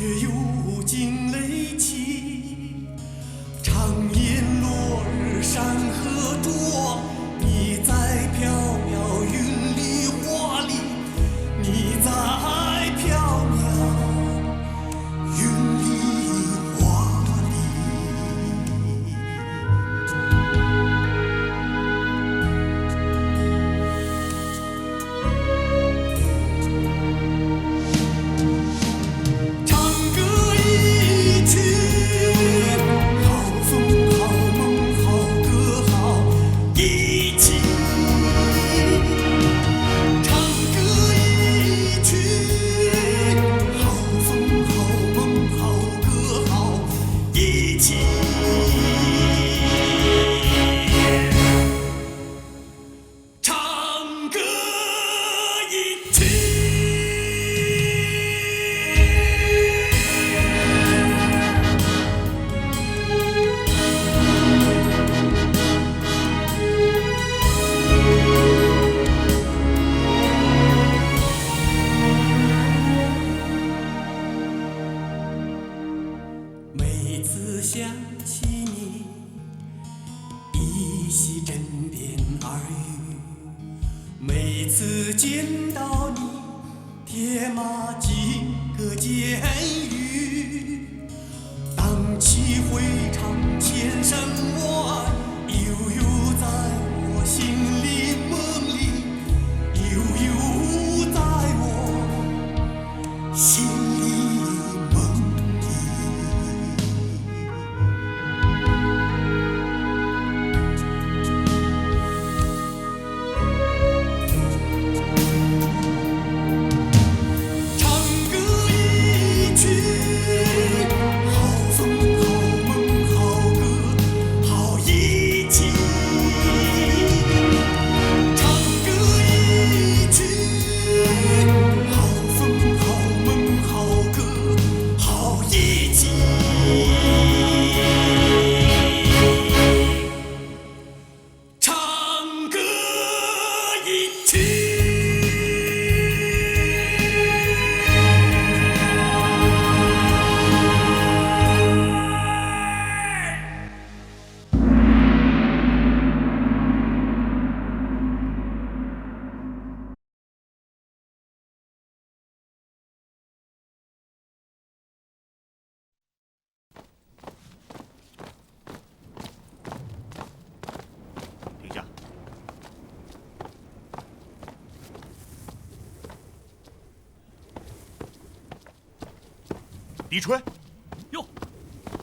却又惊雷起。长夜落日山河灼，你在缥缈云里花里，你在缥缈云里花里。唱歌一曲，好风好梦好歌好一起。唱歌一曲，好风好梦好歌好一起。唱歌一曲。每次想起你，依稀枕边耳语；每次见到你，铁马几个监狱。荡气回肠千山外，悠悠在我心里梦里，悠悠在我心里梦里。唱歌一曲，好风好梦好歌好一起。唱歌一曲，好风好梦好歌好一起。唱歌一曲。停下！狄春，哟，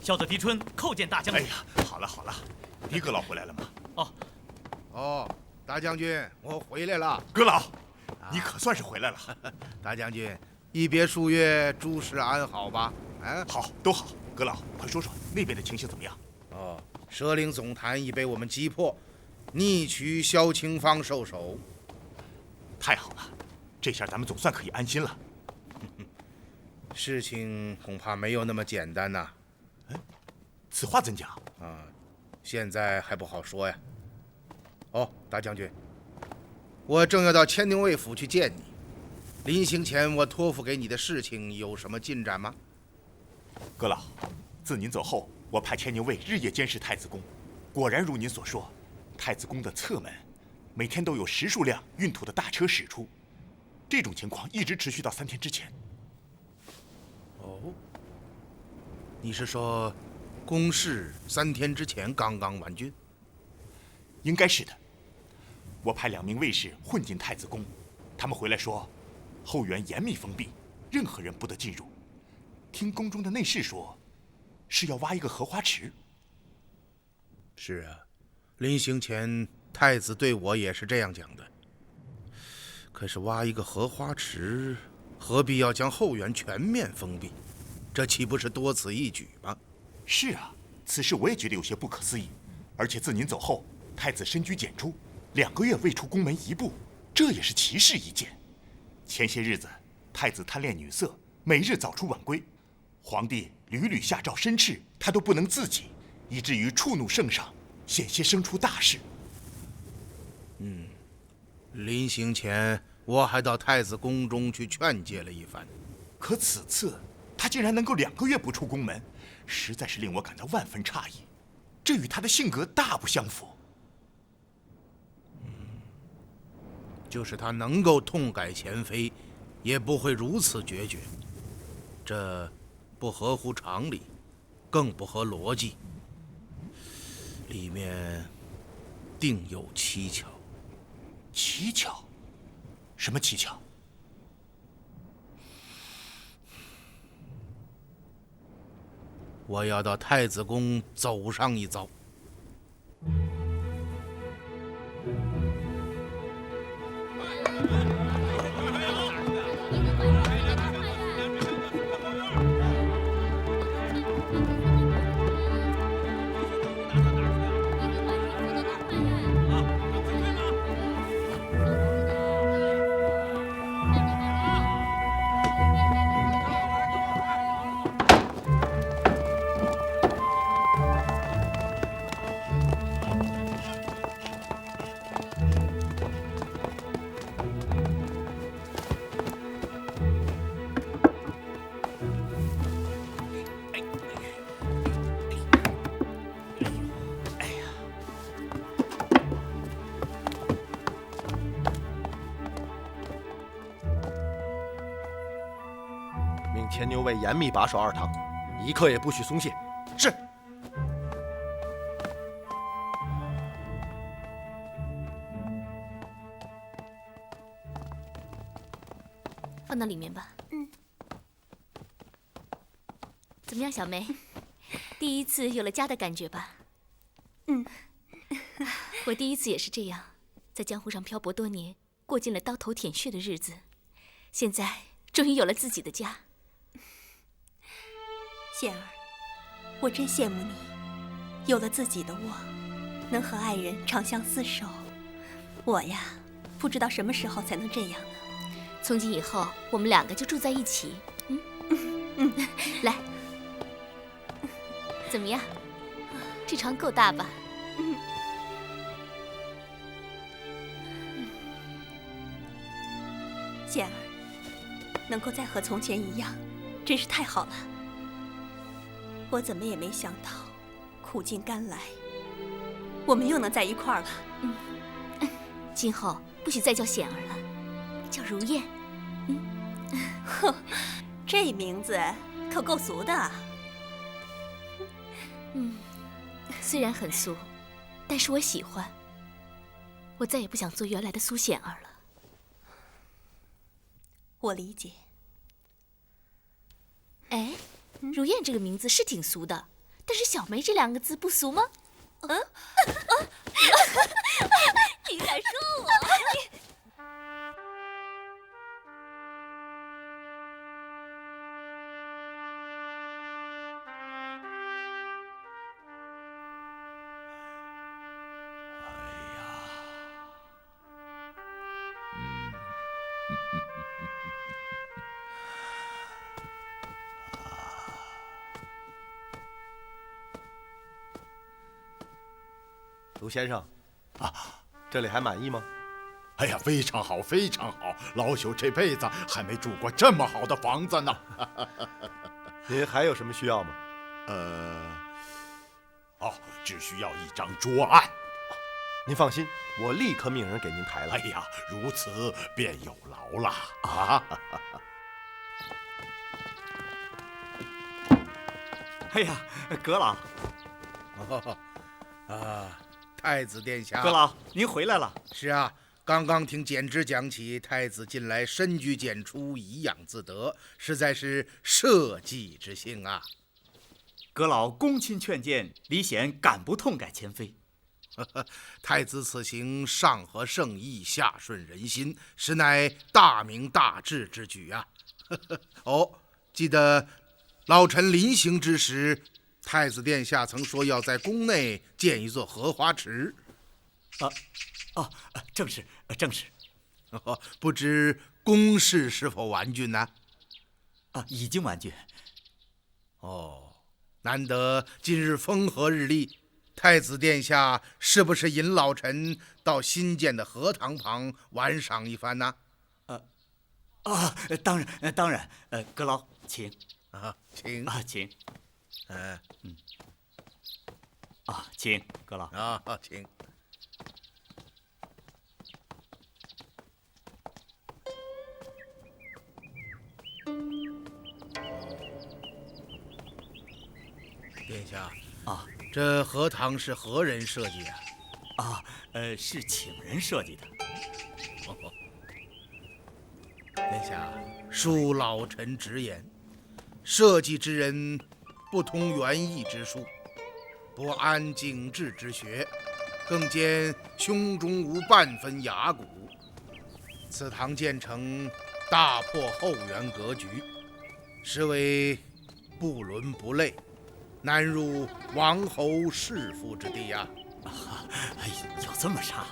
小的狄春叩见大将军。哎呀，好了好了，狄阁老回来了吗？哦，大将军，我回来了。阁老，你可算是回来了。大将军，一别数月，诸事安好吧？好，都好。阁老，快说说那边的情形怎么样？蛇岭总坛已被我们击破，逆取萧清芳受首。太好了，这下咱们总算可以安心了。事情恐怕没有那么简单呐。此话怎讲？现在还不好说呀。大将军，我正要到千牛卫府去见你，临行前我托付给你的事情有什么进展吗？阁老，自您走后，我派千牛卫日夜监视太子宫，果然如您所说，太子宫的侧门每天都有10数辆运土的大车驶出，这种情况一直持续到3天之前。你是说，宫试3天之前刚刚完竣？应该是的。我派2名卫士混进太子宫，他们回来说，后园严密封闭，任何人不得进入。听宫中的内侍说，是要挖一个荷花池。是啊，临行前太子对我也是这样讲的。可是挖一个荷花池，何必要将后园全面封闭？这岂不是多此一举吗？是啊，此事我也觉得有些不可思议。而且自您走后，太子深居简出，2个月未出宫门一步，这也是奇事一件。前些日子，太子贪恋女色，每日早出晚归，皇帝屡屡下诏申斥，他都不能自己，以至于触怒圣上，险些生出大事。临行前，我还到太子宫中去劝诫了一番。可此次他竟然能够2个月不出宫门，实在是令我感到万分诧异。这与他的性格大不相符。就是他能够痛改前非，也不会如此决绝。这不合乎常理，更不合逻辑，里面定有蹊跷。蹊跷？什么蹊跷？我要到太子宫走上一遭。前牛卫严密把守二堂，一刻也不许松懈。是。放到里面吧。怎么样，小梅？第一次有了家的感觉吧？我第一次也是这样，在江湖上漂泊多年，过尽了刀头舔血的日子，现在终于有了自己的家。贤儿，我真羡慕你，有了自己的窝，能和爱人长相厮守。我呀，不知道什么时候才能这样呢。从今以后，我们2个就住在一起。来，怎么样？这床够大吧？贤儿，能够再和从前一样，真是太好了。我怎么也没想到，苦尽甘来，我们又能在一块儿了。今后不许再叫显儿了，叫如燕。哼，这名字可够俗的。虽然很俗，但是我喜欢。我再也不想做原来的苏显儿了。我理解。哎，如燕这个名字是挺俗的，但是小梅这2个字不俗吗？你敢说我？卢先生，这里还满意吗？哎呀，非常好，非常好！老朽这辈子还没住过这么好的房子呢。您还有什么需要吗？只需要一张桌案。您放心，我立刻命人给您抬来。哎呀，如此便有劳了啊！哎呀，阁老，太子殿下，阁老，您回来了。是啊，刚刚听简之讲起，太子近来深居简出，怡养自得，实在是社稷之幸啊。阁老恭亲劝谏，李显敢不痛改前非？太子此行上合圣意，下顺人心，实乃大明大治之举啊！记得老臣临行之时，太子殿下曾说要在宫内建一座荷花池。正是。不知宫事是否完竣呢？已经完竣。难得今日风和日丽，太子殿下是不是引老臣到新建的荷塘旁玩赏一番呢？当然。阁老，请。啊，请啊，请。请阁老。啊，请。殿下啊，这荷塘是何人设计啊？是请人设计的。殿下，恕老臣直言，设计之人不通园艺之术，不谙景致之学，更兼胸中无半分雅骨。此堂建成，大破后园格局，实为不伦不类，难入王侯弑父之地呀！有这么差？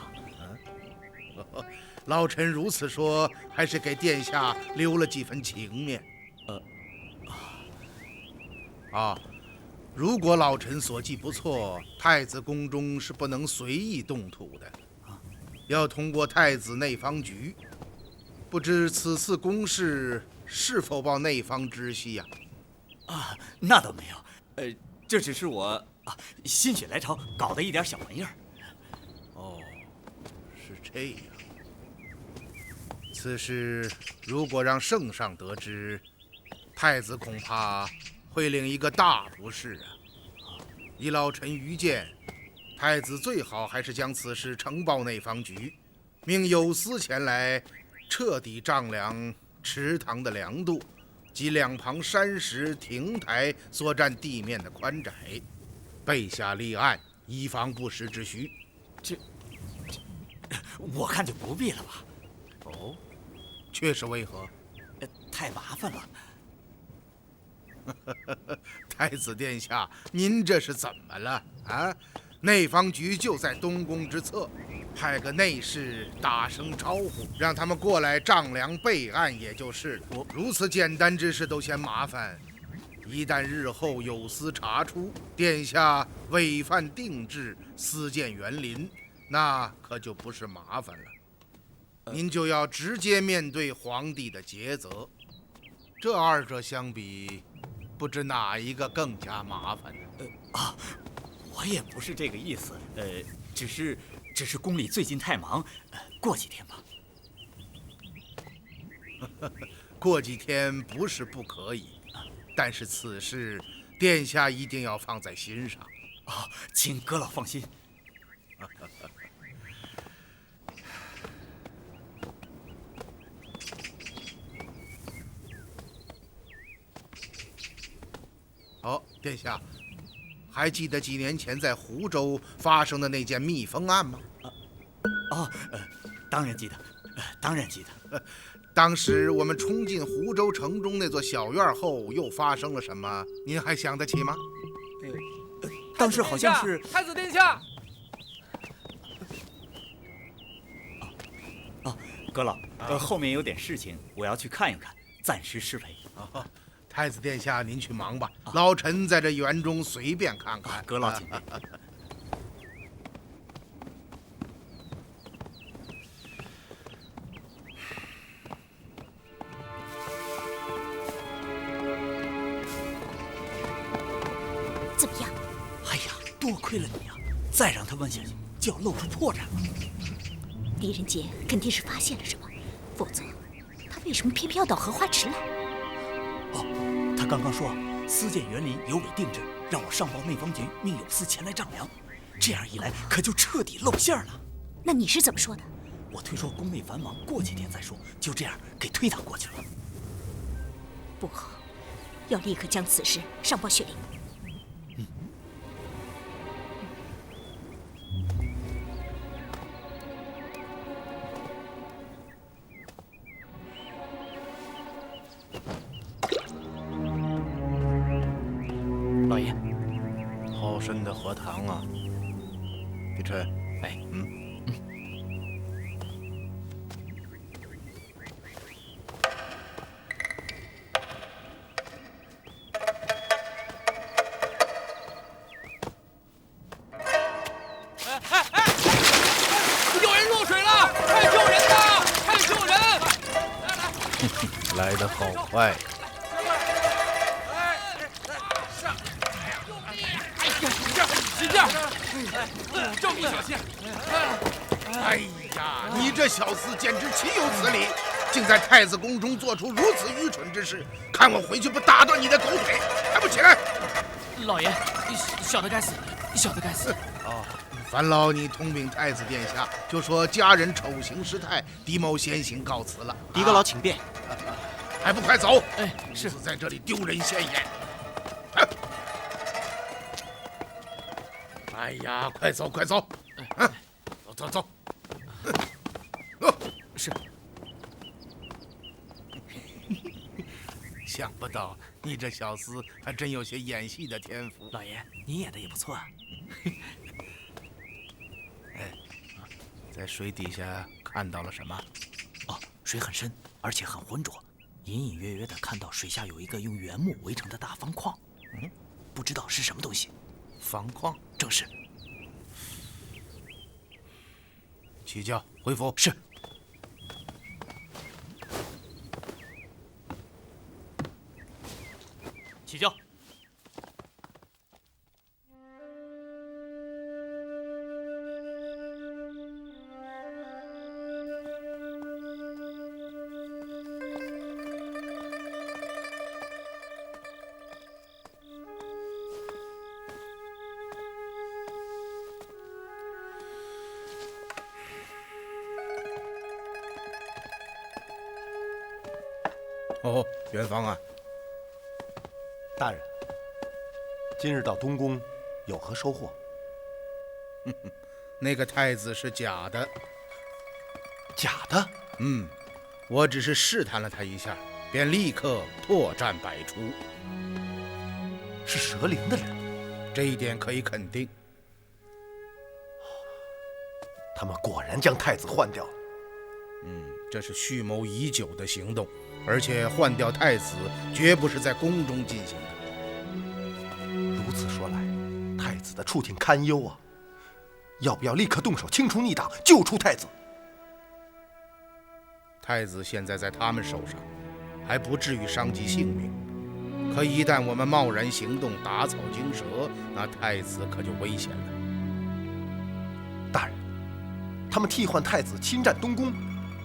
老臣如此说，还是给殿下留了几分情面。如果老臣所记不错，太子宫中是不能随意动土的，要通过太子内方局。不知此次公事是否报内方知悉呀？那倒没有。这只是我心血来潮搞的一点小玩意儿。是这样。此事如果让圣上得知，太子恐怕会领一个大不是啊！依老臣愚见，太子最好还是将此事呈报内方局，命有司前来彻底丈量池塘的梁度及两旁山石亭台所占地面的宽窄，备下立案，以防不时之需。我看就不必了吧。却是为何？太麻烦了。太子殿下，您这是怎么了啊？内方局就在东宫之侧，派个内侍打声招呼，让他们过来丈量备案也就是了。如此简单之事都嫌麻烦，一旦日后有司查出殿下违犯定制，私建园林，那可就不是麻烦了。您就要直接面对皇帝的诘责，这二者相比，不知哪一个更加麻烦呢？我也不是这个意思，只是宫里最近太忙，过几天吧。过几天不是不可以，但是此事殿下一定要放在心上。请阁老放心。殿下，还记得几年前在湖州发生的那件蜜蜂案吗？当然记得，当然记得。当时我们冲进湖州城中那座小院后，又发生了什么？您还想得起吗？当时好像是太子殿下。阁老，后面有点事情，我要去看一看，暂时失陪。太子殿下，您去忙吧，老臣在这园中随便看看。阁老请便。怎么样？哎呀，多亏了你啊！再让他问下去，就要露出破绽了。狄仁杰肯定是发现了什么，否则他为什么偏偏要到荷花池来？他刚刚说私建园林有违定制，让我上报内方局，命有司前来丈量。这样一来，可就彻底露馅了。那你是怎么说的？我推说宫内繁忙，过几天再说，就这样给推搪过去了。不好，要立刻将此事上报雪玲。老爷，好深的荷塘啊！碧春，有人落水了！快救人呐！快救人！来得好快！使劲儿！这么小心！哎呀，你这小厮简直岂有此理！竟在太子宫中做出如此愚蠢之事！看我回去不打断你的狗腿！还不起来！老爷，小的该死，小的该死。烦劳你通禀太子殿下，就说家人丑行失态，狄某先行告辞了。狄阁老请便。还不快走！哎，是在这里丢人现眼。哎呀，快走快走！走走走！是。想不到你这小厮还真有些演戏的天赋。老爷，你演的也不错啊。在水底下看到了什么？哦，水很深，而且很浑浊，隐隐约约的看到水下有一个用原木围成的大方框。不知道是什么东西。方框？正是。起轿回府。是。起轿。哦，元芳啊，大人，今日到东宫有何收获？那个太子是假的。假的？我只是试探了他一下，便立刻破绽百出。是蛇灵的人，这一点可以肯定。他们果然将太子换掉了。这是蓄谋已久的行动，而且换掉太子绝不是在宫中进行的。如此说来，太子的处境堪忧啊！要不要立刻动手清除逆党，救出太子？太子现在在他们手上，还不至于伤及性命。可一旦我们贸然行动，打草惊蛇，那太子可就危险了。大人，他们替换太子侵占东宫，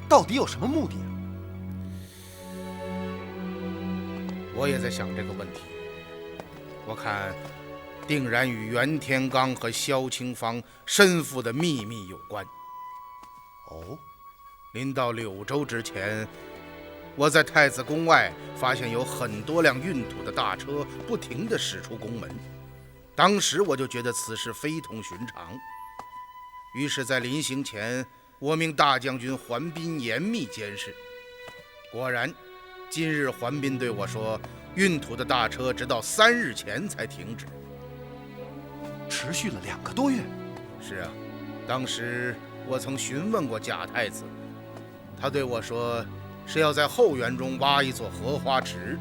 到底有什么目的啊？我也在想这个问题。我看，定然与袁天罡和萧清芳身负的秘密有关。哦，临到柳州之前，我在太子宫外发现有很多辆运土的大车不停地驶出宫门。当时我就觉得此事非同寻常，于是，在临行前，我命大将军桓斌严密监视。果然，今日桓斌对我说，运土的大车直到3日前才停止，持续了2个多月。是啊，当时我曾询问过贾太子，他对我说是要在后园中挖一座荷花池。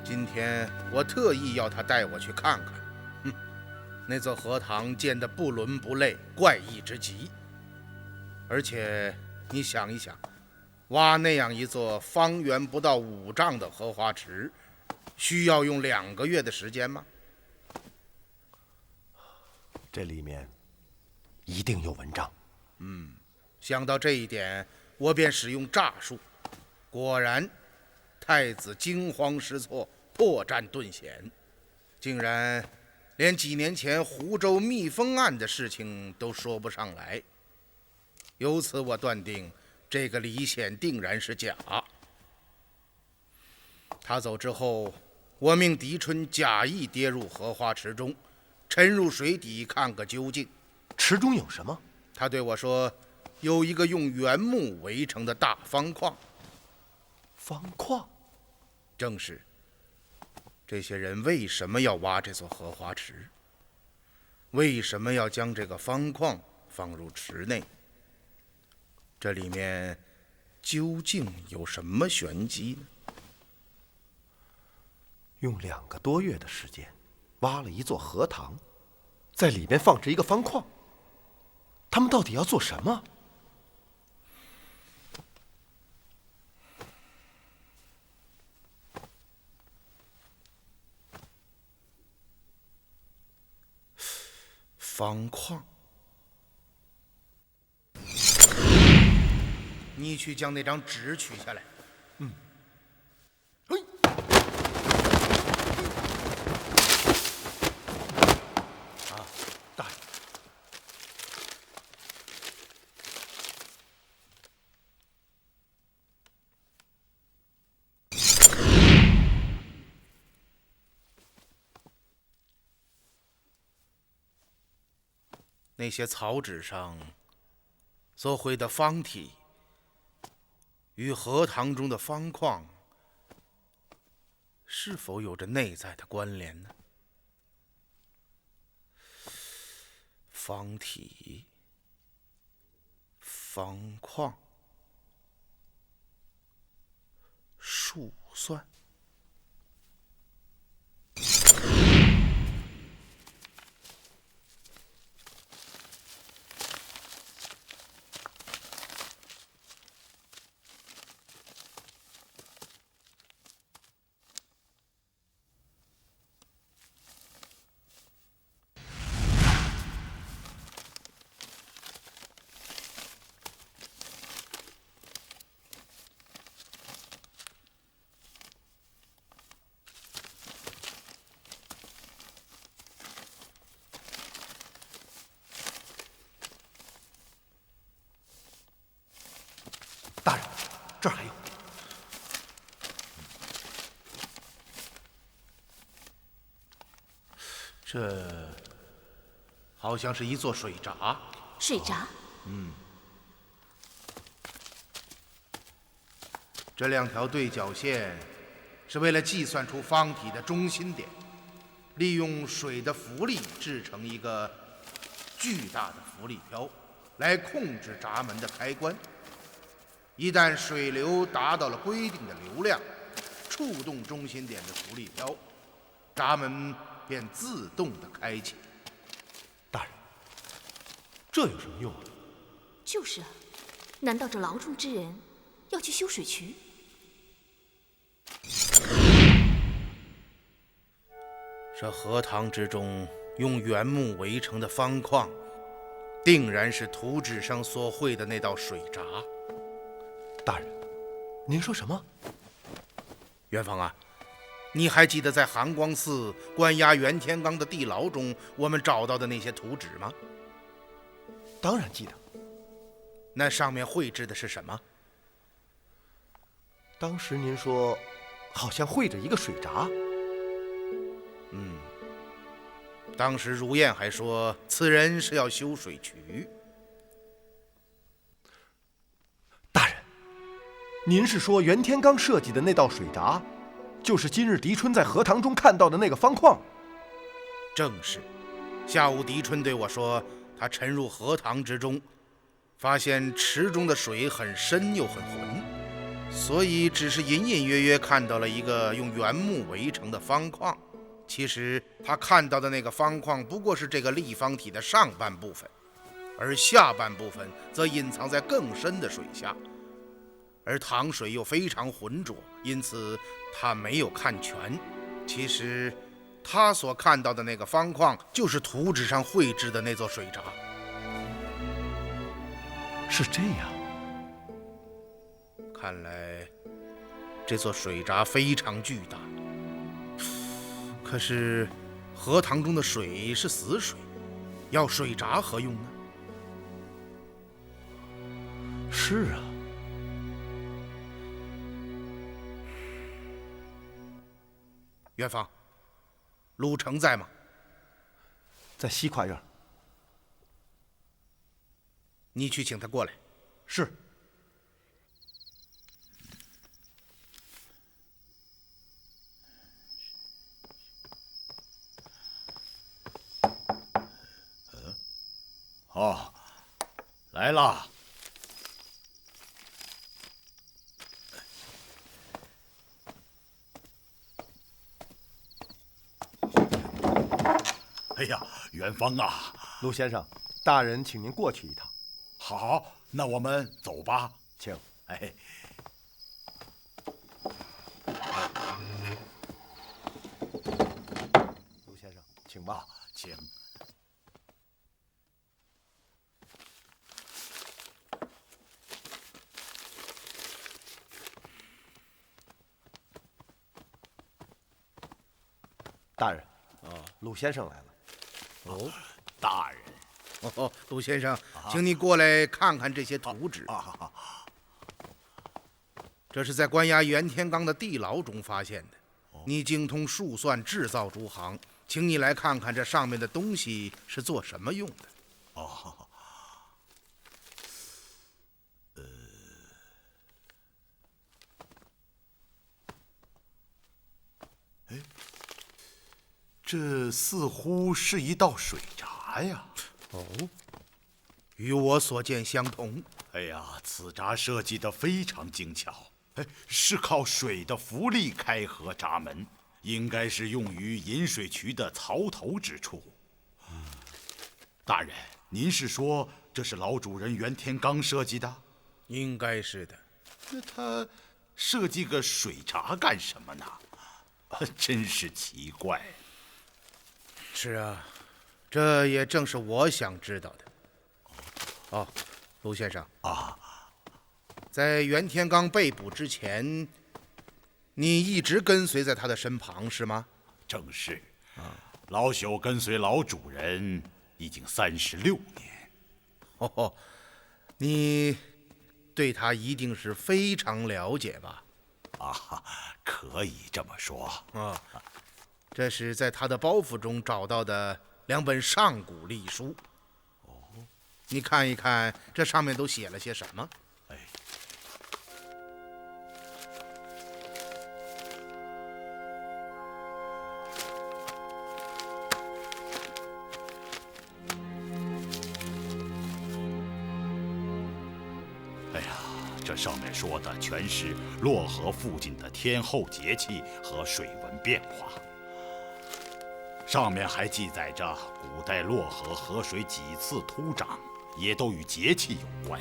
今天我特意要他带我去看看。那座荷塘建得不伦不类，怪异之极。而且你想一想，挖那样一座方圆不到5丈的荷花池，需要用2个月的时间吗？这里面一定有文章。想到这一点，我便使用诈术。果然，太子惊慌失措，破绽顿显，竟然连几年前湖州密封案的事情都说不上来。由此我断定，这个李显定然是假。他走之后，我命狄春假意跌入荷花池中，沉入水底看个究竟。池中有什么？他对我说，有一个用原木围成的大方框。方框？正是。这些人为什么要挖这座荷花池？为什么要将这个方框放入池内？这里面究竟有什么玄机呢？用2个多月的时间，挖了一座荷塘，在里面放置一个方框。他们到底要做什么？方框。你去将那张纸取下来。大人，那些草纸上所绘的方体，与荷塘中的方框是否有着内在的关联呢？方体、方框、数算。大人，这儿还有。这好像是一座水闸。水闸？这两条对角线是为了计算出方体的中心点，利用水的浮力制成一个巨大的浮力漂，来控制闸门的开关。一旦水流达到了规定的流量，触动中心点的浮力漂，闸门便自动的开启。大人，这有什么用啊？就是啊，难道这劳中之人要去修水渠？这荷塘之中用原木围成的方框，定然是图纸上所绘的那道水闸。大人，您说什么？元芳啊，你还记得在含光寺关押袁天罡的地牢中，我们找到的那些图纸吗？当然记得。那上面绘制的是什么？当时您说，好像绘着一个水闸。当时如燕还说此人是要修水渠。大人，您是说袁天罡设计的那道水闸，就是今日狄春在荷塘中看到的那个方框？正是。下午狄春对我说，他沉入荷塘之中，发现池中的水很深又很浑，所以只是隐隐约约看到了一个用原木围成的方框。其实他看到的那个方框不过是这个立方体的上半部分，而下半部分则隐藏在更深的水下，而塘水又非常浑浊，因此他没有看全。其实他所看到的那个方框，就是图纸上绘制的那座水闸。是这样。看来这座水闸非常巨大。可是荷塘中的水是死水，要水闸何用呢？是啊。元芳，鲁成在吗？在西快这儿。你去请他过来。是。哦，来啦！哎呀，元芳啊，陆先生，大人请您过去一趟。好，那我们走吧。请。哎，陆先生，请吧。请。大人，鲁先生来了。哦，大人。鲁先生，请你过来看看这些图纸。这是在关押袁天罡的地牢中发现的。你精通数算制造诸行，请你来看看这上面的东西是做什么用的。这似乎是一道水闸呀。与我所见相同。哎呀，此闸设计得非常精巧，是靠水的浮力开合闸门，应该是用于引水渠的槽头之处。大人，您是说这是老主人袁天罡设计的？应该是的。那他设计个水闸干什么呢？真是奇怪。是啊，这也正是我想知道的。卢先生在袁天罡被捕之前，你一直跟随在他的身旁，是吗？正是。老朽跟随老主人已经36年。你对他一定是非常了解吧？可以这么说。这是在他的包袱中找到的2本上古隶书。你看一看，这上面都写了些什么？这上面说的全是洛河附近的天候节气和水文变化。上面还记载着古代洛河河水几次突涨，也都与节气有关。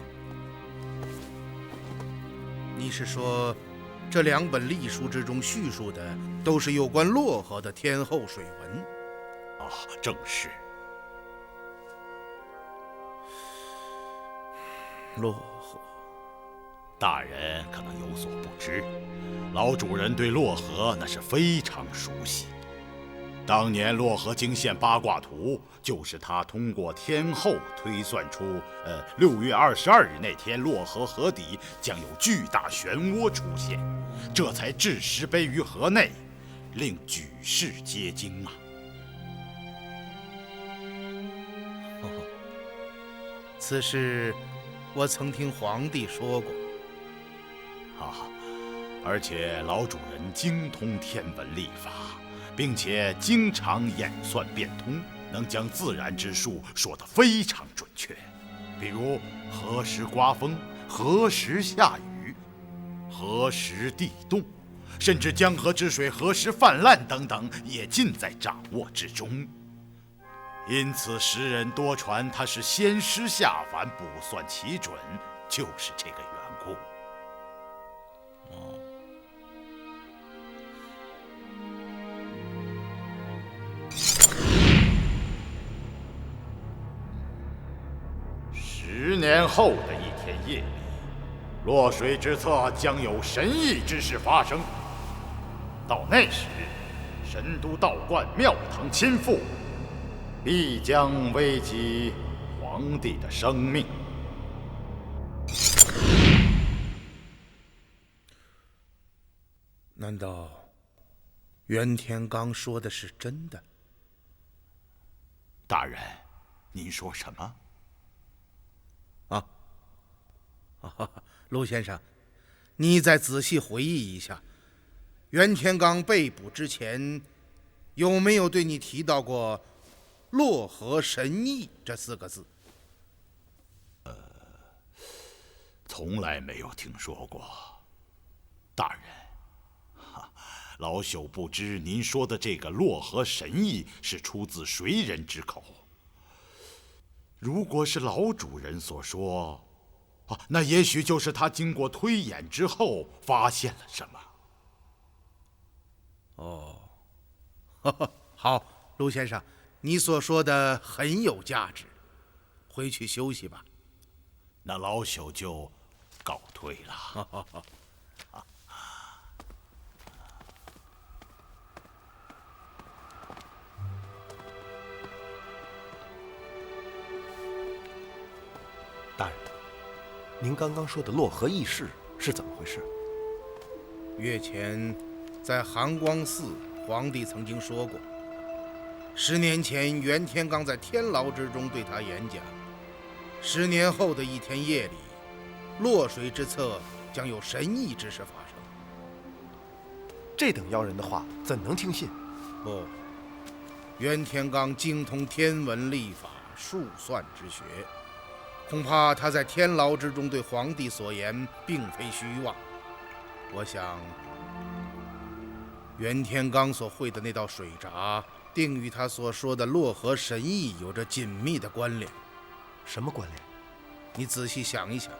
你是说，这2本隶书之中叙述的都是有关洛河的天候水文？正是。洛河。大人可能有所不知，老主人对洛河那是非常熟悉。当年洛河经线八卦图，就是他通过天候推算出，6月22日那天洛河河底将有巨大漩涡出现，这才置石碑于河内，令举世皆惊啊！此事我曾听皇帝说过。而且老主人精通天文历法，并且经常演算变通，能将自然之术说得非常准确。比如何时刮风、何时下雨、何时地动，甚至江河之水何时泛滥等等，也尽在掌握之中。因此时人多传他是仙师下凡，卜算奇准，就是这个缘故。10年后的一天夜里，洛水之侧将有神异之事发生。到那时，神都道观庙堂倾覆，必将危及皇帝的生命。难道袁天罡说的是真的？大人，您说什么？陆先生，你再仔细回忆一下，袁天罡被捕之前，有没有对你提到过“洛河神异”这4个字？从来没有听说过。大人，老朽不知您说的这个洛河神异是出自谁人之口。如果是老主人所说，那也许就是他经过推演之后发现了什么。好，陆先生，你所说的很有价值，回去休息吧。那老朽就告退了。您刚刚说的洛河议事是怎么回事？月前，在含光寺，皇帝曾经说过，10年前袁天罡在天牢之中对他演讲，10年后的一天夜里，洛水之侧将有神异之事发生。这等妖人的话怎能听信？不，袁天罡精通天文历法、数算之学，恐怕他在天牢之中对皇帝所言并非虚妄。我想，袁天罡所绘的那道水闸，定与他所说的洛河神异有着紧密的关联。什么关联？你仔细想一想，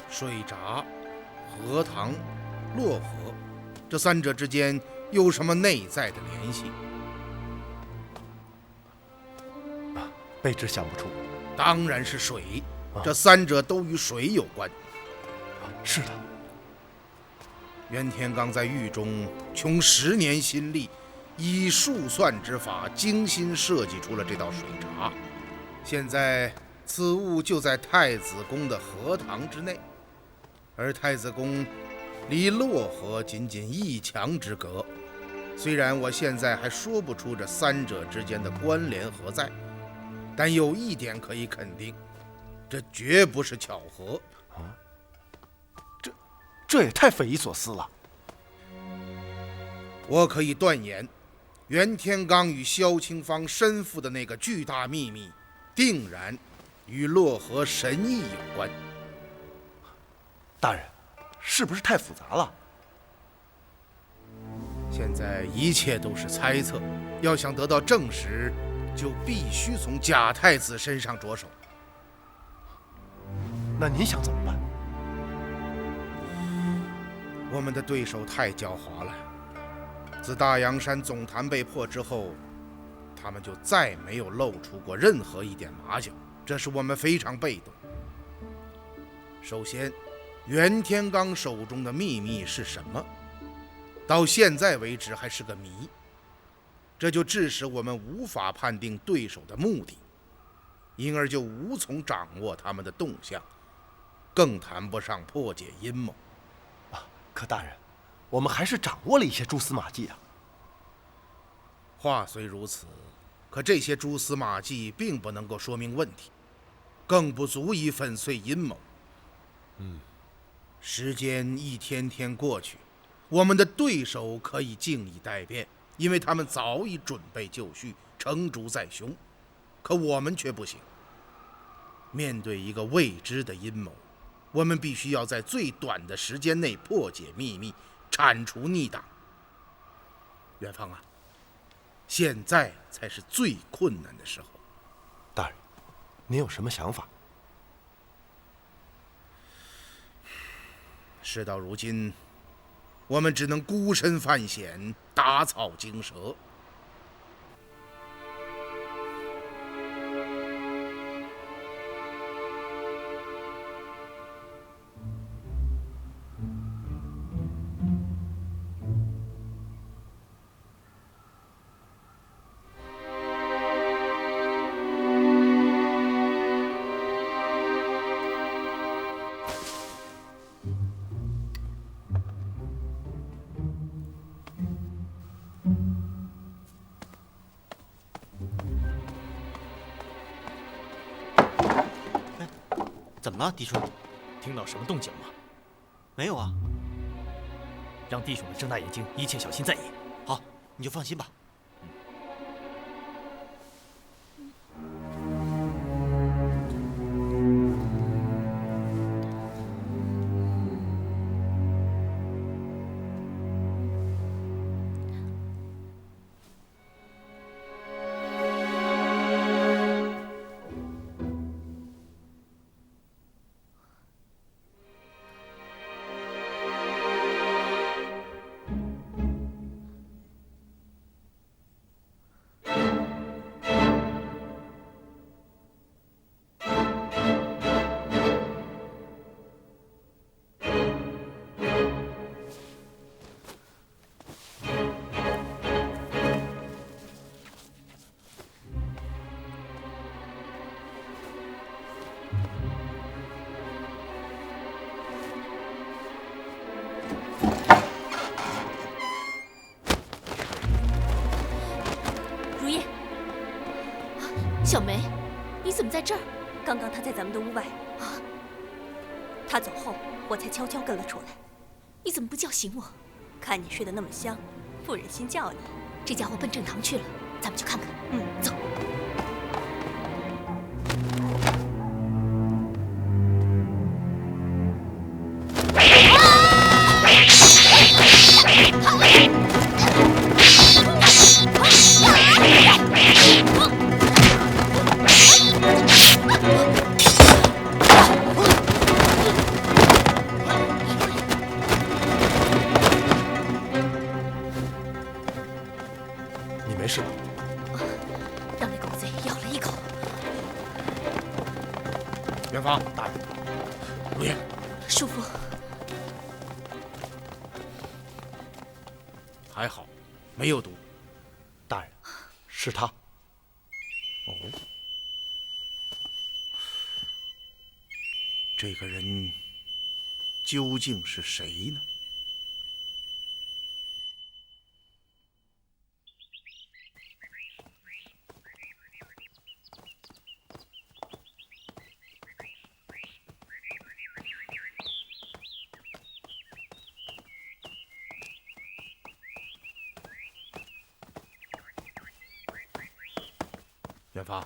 水闸、荷塘、洛河，这三者之间有什么内在的联系？卑职想不出。当然是水，这三者都与水有关。是的。袁天罡在狱中穷10年心力，以数算之法精心设计出了这道水闸。现在此物就在太子宫的荷塘之内，而太子宫离洛河仅仅1墙之隔。虽然我现在还说不出这三者之间的关联何在，但有一点可以肯定，这绝不是巧合。这也太匪夷所思了。我可以断言，袁天罡与萧清芳身负的那个巨大秘密，定然与洛河神异有关。大人，是不是太复杂了？现在一切都是猜测，要想得到证实，就必须从假太子身上着手。那您想怎么办？我们的对手太狡猾了。自大洋山总坛被破之后，他们就再没有露出过任何一点马脚，这使我们非常被动。首先，袁天罡手中的秘密是什么？到现在为止还是个谜，这就致使我们无法判定对手的目的，因而就无从掌握他们的动向，更谈不上破解阴谋。可大人，我们还是掌握了一些蛛丝马迹啊。话虽如此，可这些蛛丝马迹并不能够说明问题，更不足以粉碎阴谋。时间一天天过去，我们的对手可以静以待变，因为他们早已准备就绪，成竹在胸。可我们却不行。面对一个未知的阴谋，我们必须要在最短的时间内破解秘密，铲除逆党。元芳啊，现在才是最困难的时候。大人，您有什么想法？事到如今，我们只能孤身犯险，打草惊蛇。怎么了，嫡孙？听到什么动静吗？没有啊。让弟兄们睁大眼睛，一切小心在意。好，你就放心吧。小梅，你怎么在这儿？刚刚他在咱们的屋外啊。他走后，我才悄悄跟了出来。你怎么不叫醒我？看你睡得那么香，不忍心叫你。这家伙奔正堂去了，咱们去看看。走。你没事吧？让那狗贼咬了一口。元芳，大人，陆爷，叔父，还好，没有毒。大人，是他。哦，这个人究竟是谁呢？元芳，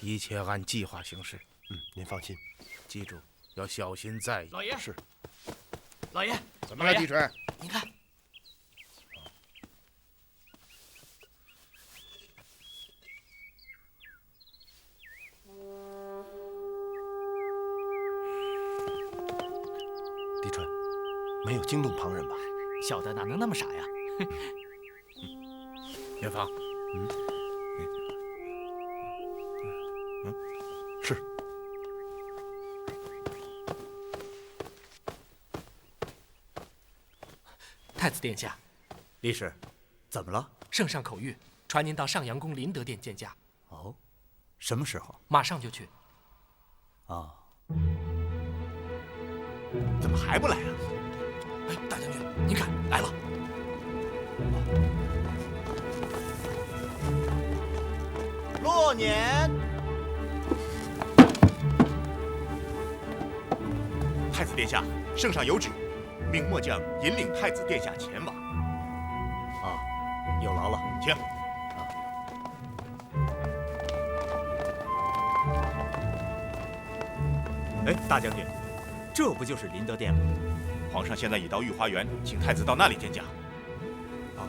一切按计划行事。您放心，记住要小心在意。老爷是。老爷，怎么了，地锤？您看，地川，没有惊动旁人吧？小的哪能那么傻呀？元芳，是。太子殿下，李氏，怎么了？圣上口谕，传您到上阳宫灵德殿见驾。哦，什么时候？马上就去。啊，怎么还不来啊？哎，大将军，您看来了。洛年，太子殿下，圣上有旨，命末将引领太子殿下前往。啊，有劳了，请。哎，大将军，这不就是灵德殿吗？皇上现在已到御花园，请太子到那里见驾。啊。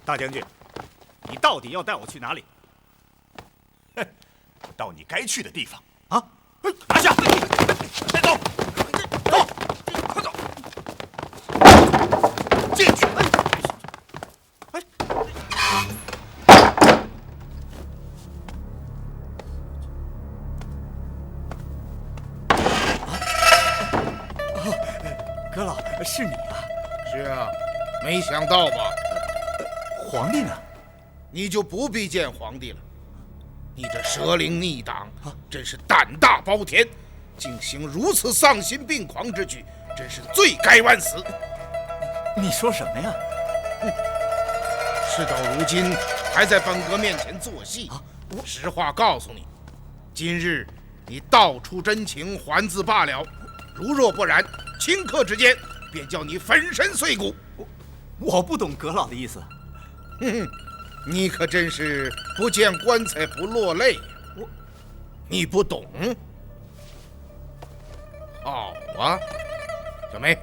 大将军，你到底要带我去哪里？哼，到你该去的地方。啊！拿下！带走！走！快走！进去！阁老，是你啊？是啊，没想到吧？皇帝呢？你就不必见皇帝了。你这蛇灵逆党，真是胆大包天，竟行如此丧心病狂之举，真是罪该万死。你说什么呀？事到如今，还在本阁面前做戏。实话告诉你，今日你道出真情，还字罢了；如若不然，顷刻之间便叫你粉身碎骨。我不懂阁老的意思。哼哼，你可真是不见棺材不落泪。你不懂？好啊，小梅，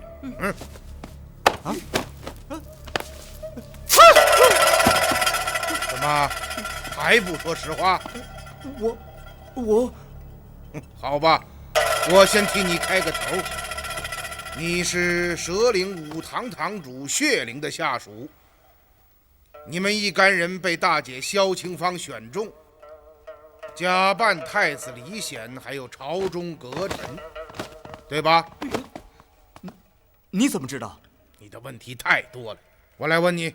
怎么还不说实话？我，好吧，我先替你开个头。你是蛇灵武堂堂主血灵的下属。你们一干人被大姐萧清芳选中，假扮太子李显，还有朝中阁臣，对吧？你怎么知道？你的问题太多了。我来问你，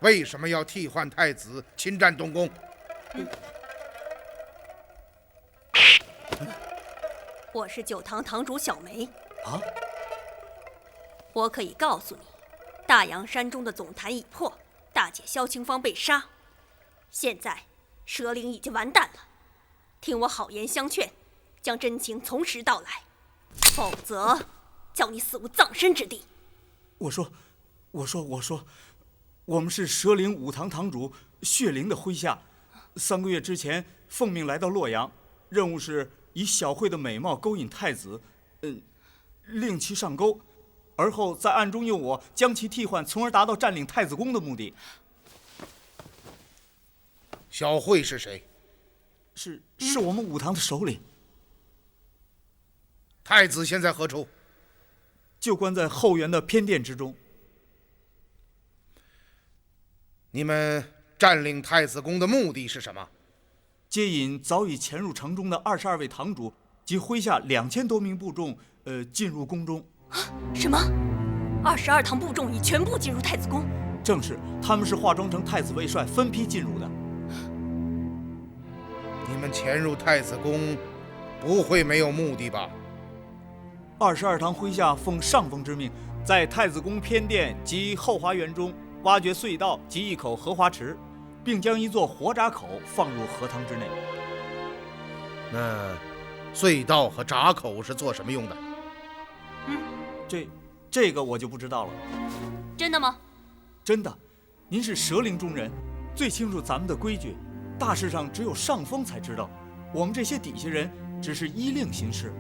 为什么要替换太子侵占东宫？我是9堂堂主小梅。啊？我可以告诉你，大洋山中的总坛已破，大姐萧清芳被杀，现在蛇灵已经完蛋了。听我好言相劝，将真情从实道来，否则叫你死无葬身之地。我说，我们是蛇灵5堂堂主血灵的麾下，3个月之前奉命来到洛阳，任务是以小慧的美貌勾引太子，令其上钩，而后在暗中用我将其替换，从而达到占领太子宫的目的。小慧是谁？是我们5堂的首领。太子现在何处？就关在后园的偏殿之中。你们占领太子宫的目的是什么？接引早已潜入城中的22位堂主及麾下2000多名部众，进入宫中。什么？22堂部众已全部进入太子宫？正是，他们是化妆成太子卫帅，分批进入的。你们潜入太子宫，不会没有目的吧？22堂麾下奉上峰之命，在太子宫偏殿及后花园中挖掘隧道及一口荷花池，并将一座活闸口放入荷塘之内。那隧道和闸口是做什么用的？这个我就不知道了。真的吗？真的，您是蛇灵中人，最清楚咱们的规矩。大事上只有上峰才知道，我们这些底下人只是依令行事。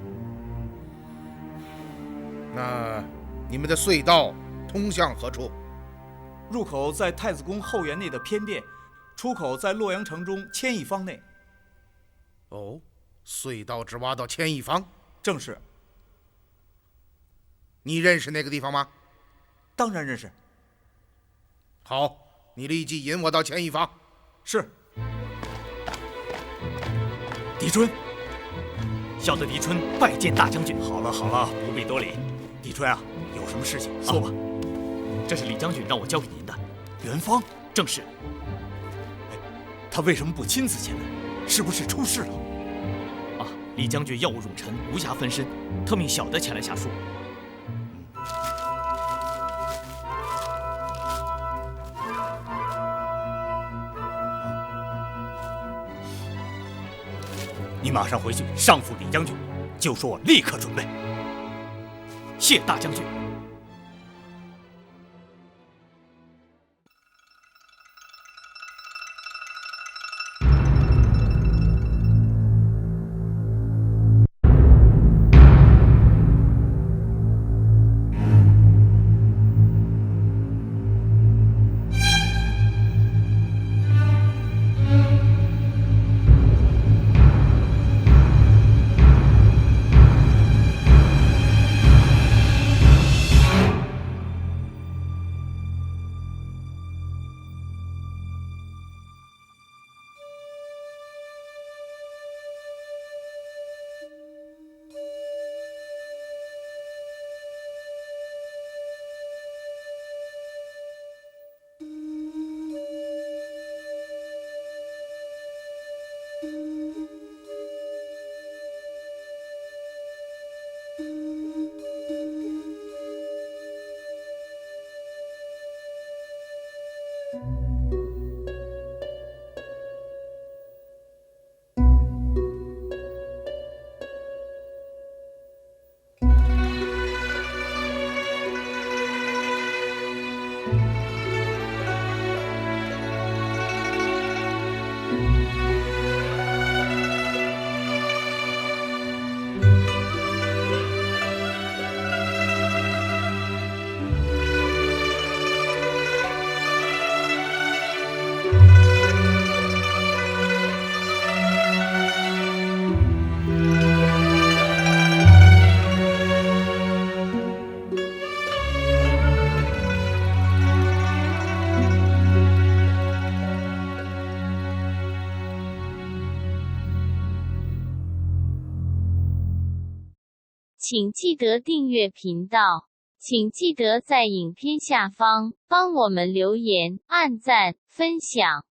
那你们的隧道通向何处？入口在太子宫后园内的偏殿，出口在洛阳城中千亿方内。哦，隧道只挖到千亿方？正是。你认识那个地方吗？当然认识。好，你立即引我到千亿方。是。狄春，小的狄春拜见大将军。好了，不必多礼。狄春啊，有什么事情说吧。这是李将军让我交给您的。元芳？正是。他为什么不亲自前来？是不是出事了？啊，李将军要务冗陈，无暇分身，特命小的前来下书。你马上回去上复李将军，就说我立刻准备。谢大将军。请记得订阅频道。请记得在影片下方帮我们留言、按赞、分享。